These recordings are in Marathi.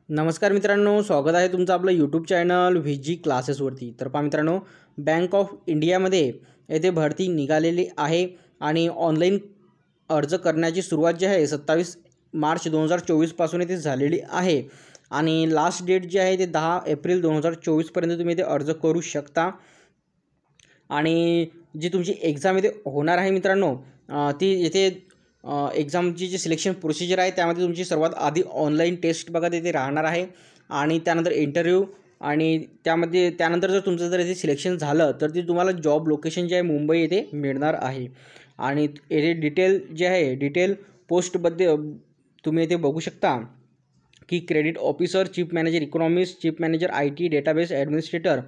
नमस्कार मित्रांनो, स्वागत आहे तुमचं आपलं यूट्यूब चॅनल व्हीजी क्लासेसवरती। तर पहा मित्रांनो, बँक ऑफ इंडियामध्ये येथे भरती निघालेली आहे आणि ऑनलाईन अर्ज करण्याची सुरुवात जी आहे 27 मार्च 2024 पासून येथे झालेली आहे आणि लास्ट डेट जी आहे ते 10 एप्रिल 2024 पर्यंत तुम्ही इथे अर्ज करू शकता। आणि जी तुमची एग्जाम इथे होणार आहे मित्रांनो, ती येथे एग्जामची जी सिलेक्शन प्रोसिजर आहे त्यामध्ये तुमची सर्वात आधी ऑनलाईन टेस्ट बघा तिथे राहणार आहे आणि त्यानंतर इंटरव्ह्यू आणि त्यानंतर जर तुमचं जर इथे सिलेक्शन झालं तर ती तुम्हाला जॉब लोकेशन जे आहे मुंबई येथे मिळणार आहे। आणि येथे डिटेल जे आहे डिटेल पोस्टमध्ये तुम्ही येथे बघू शकता की credit officer, chief manager economist, chief manager IT, database administrator.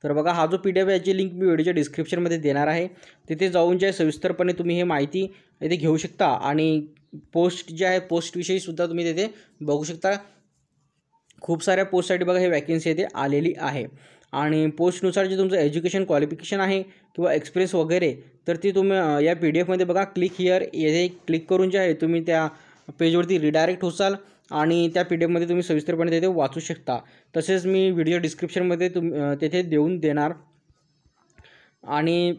तर बघा, हा जो PDF आहे याची लिंक मी व्हिडिओच्या डिस्क्रिप्शनमध्ये देणार आहे, तिथे जाऊन जे सविस्तरपणे तुम्ही हे माहिती इथे घेऊ शकता। आणि पोस्ट जे आहे पोस्टविषयी सुद्धा तुम्ही तिथे बघू शकता। खूप साऱ्या पोस्टसाठी बघा हे वॅकन्सी इथे आलेली आहे आणि पोस्टनुसार जे तुमचं एज्युकेशन क्वालिफिकेशन आहे किंवा एक्सपिरियन्स वगैरे तर ती तुम्ही या PDF मध्ये बघा क्लिक हिअर येथे क्लिक करून जे आहे तुम्ही त्या पेजवरती रिडायरेक्ट होसाल आणि त्या PDF मध्ये तुम्ही सविस्तरपणे तिथे वाचू शकता। तसेच मी व्हिडिओ डिस्क्रिप्शनमध्ये तिथे देऊन देणार। आणि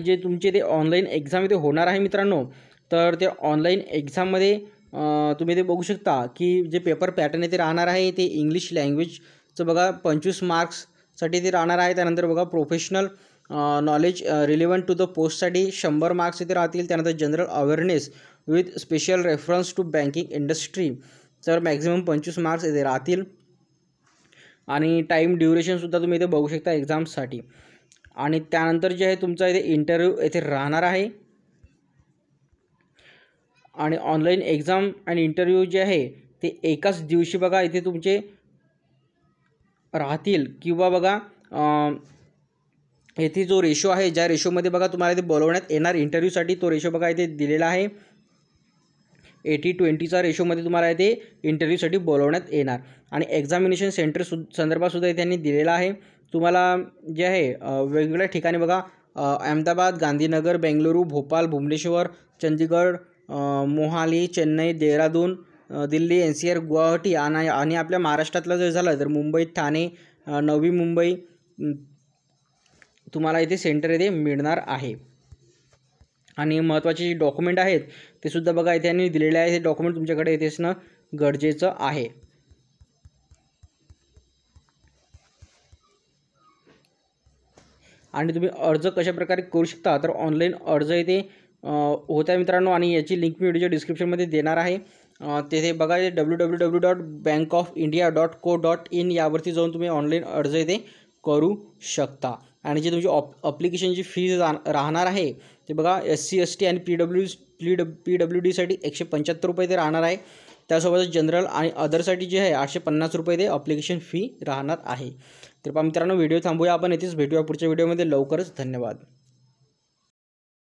जे तुमचे ते ऑनलाईन एक्झाम इथे होणार आहे मित्रांनो, तर ते ऑनलाईन एक्झाममध्ये तुम्ही ते बघू शकता की जे पेपर पॅटर्न इथे राहणार आहे ते इंग्लिश लँग्वेजचं बघा 25 मार्क्ससाठी ते राहणार आहे। त्यानंतर बघा professional knowledge relevant to the पोस्टसाठी 100 मार्क्स इथे राहतील। त्यानंतर general awareness with special reference to banking industry तर मॅक्झिमम 25 मार्क्स इथे राहतील। आणि टाईम ड्युरेशनसुद्धा तुम्ही इथे बघू शकता एक्झामसाठी। आणि त्यानंतर जे आहे तुमचा इथे इंटरव्ह्यू इथे राहणार आहे आणि ऑनलाईन एक्झाम आणि इंटरव्ह्यू जे आहे ते एकाच दिवशी बघा इथे तुमचे राहतील किंवा बघा येथे जो रेशो आहे ज्या रेशोमध्ये बघा तुम्हाला इथे बोलवण्यात येणार इंटरव्ह्यूसाठी तो रेशो बघा इथे दिलेला आहे 80-20चा रेशोमध्ये तुम्हाला इथे इंटरव्ह्यूसाठी बोलवण्यात येणार। आणि एक्झामिनेशन सेंटर संदर्भातसुद्धा इथे त्यांनी दिलेला आहे तुम्हाला जे आहे वेगवेगळ्या ठिकाणी बघा अहमदाबाद, गांधीनगर, बेंगलुरू, भोपाळ, भुवनेश्वर, चंदीगड, मोहाली, चेन्नई, देहरादून, दिल्ली, NCR, गुवाहाटी आणि आपल्या महाराष्ट्रातलं जर झालं तर मुंबई, ठाणे, नवी मुंबई तुम्हाला इथे सेंटर इथे मिळणार आहे। आणि महत्त्वाचे जे डॉक्युमेंट आहेत ते सुद्धा बघा इथे यांनी दिलेले आहे। हे डॉक्युमेंट तुमच्याकडे इथे असणं गरजेचं आहे। आणि तुम्ही अर्ज कशा प्रकारे करू शकता तर ऑनलाईन अर्ज इथे होत आहे मित्रांनो आणि याची लिंक मी व्हिडिओच्या डिस्क्रिप्शनमध्ये देणार आहे। तेथे बघा www.bankofindia.co.in यावरती जाऊन तुम्ही ऑनलाईन अर्ज इथे करू शकता। आणि जे तुमची ॲप्लिकेशनची फीज राहणार आहे ते बघा SC ST आणि PWD साठी 175 रुपये ते राहणार आहे। त्यासोबतच जनरल आणि अदरसाठी जे आहे 850 रुपये ते ॲप्लिकेशन फी राहणार आहे। तर मित्रांनो, व्हिडिओ थांबूया आपण, येथेच भेटूया पुढच्या व्हिडिओमध्ये लवकरच। धन्यवाद।